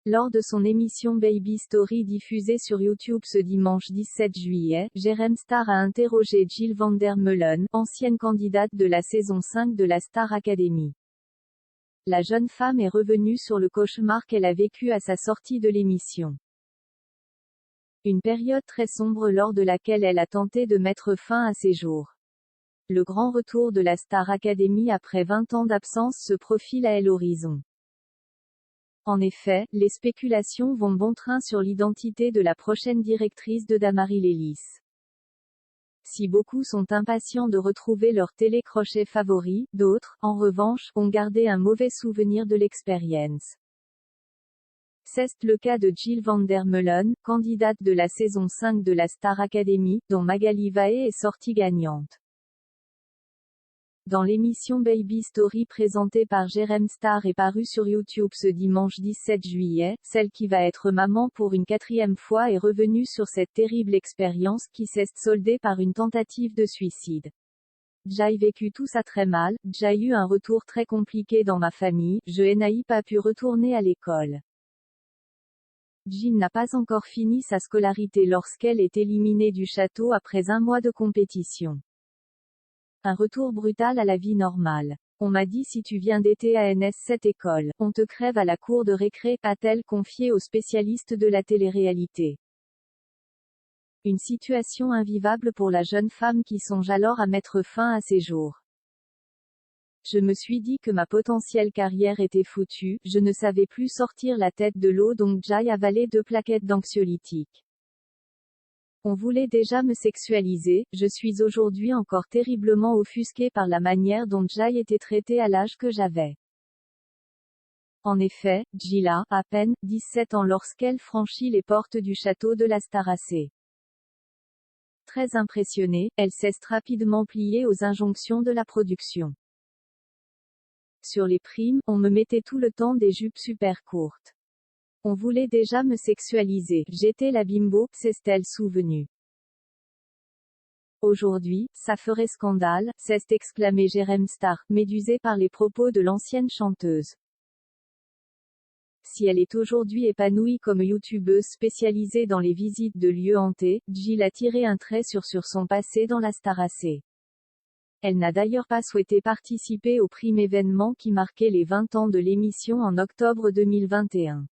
Lors de son émission Baby Story diffusée sur YouTube ce dimanche 17 juillet, Jérém Star a interrogé Jill Van Der Meulen, ancienne candidate de la saison 5 de la Star Academy. La jeune femme est revenue sur le cauchemar qu'elle a vécu à sa sortie de l'émission. Une période très sombre lors de laquelle elle a tenté de mettre fin à ses jours. Le grand retour de la Star Academy après 20 ans d'absence se profile à l'horizon. En effet, les spéculations vont bon train sur l'identité de la prochaine directrice de Damary Lélis. Si beaucoup sont impatients de retrouver leur télécrochet favori, d'autres, en revanche, ont gardé un mauvais souvenir de l'expérience. C'est le cas de Jill Van Der Meulen, candidate de la saison 5 de la Star Academy, dont Magali Vahe est sortie gagnante. Dans l'émission Baby Story présentée par Jérém Star et parue sur YouTube ce dimanche 17 juillet, celle qui va être maman pour une 4e fois est revenue sur cette terrible expérience qui s'est soldée par une tentative de suicide. J'ai vécu tout ça très mal, j'ai eu un retour très compliqué dans ma famille, je n'ai pas pu retourner à l'école. Jill n'a pas encore fini sa scolarité lorsqu'elle est éliminée du château après un mois de compétition. Un retour brutal à la vie normale. On m'a dit si tu viens d'ETANS cette école, on te crève à la cour de récré, a-t-elle confié aux spécialistes de la télé-réalité. Une situation invivable pour la jeune femme qui songe alors à mettre fin à ses jours. Je me suis dit que ma potentielle carrière était foutue, je ne savais plus sortir la tête de l'eau donc j'ai avalé 2 plaquettes d'anxiolytiques. On voulait déjà me sexualiser, je suis aujourd'hui encore terriblement offusquée par la manière dont j'ai été traitée à l'âge que j'avais. En effet, Jill a, à peine, 17 ans lorsqu'elle franchit les portes du château de la Star AC. Très impressionnée, elle s'est rapidement pliée aux injonctions de la production. Sur les primes, on me mettait tout le temps des jupes super courtes. On voulait déjà me sexualiser, j'étais la bimbo, s'est-elle souvenue. Aujourd'hui, ça ferait scandale, s'est exclamé Jérém Star, médusé par les propos de l'ancienne chanteuse. Si elle est aujourd'hui épanouie comme youtubeuse spécialisée dans les visites de lieux hantés, Jill a tiré un trait sur son passé dans la Star AC. Elle n'a d'ailleurs pas souhaité participer au prime événement qui marquait les 20 ans de l'émission en octobre 2021.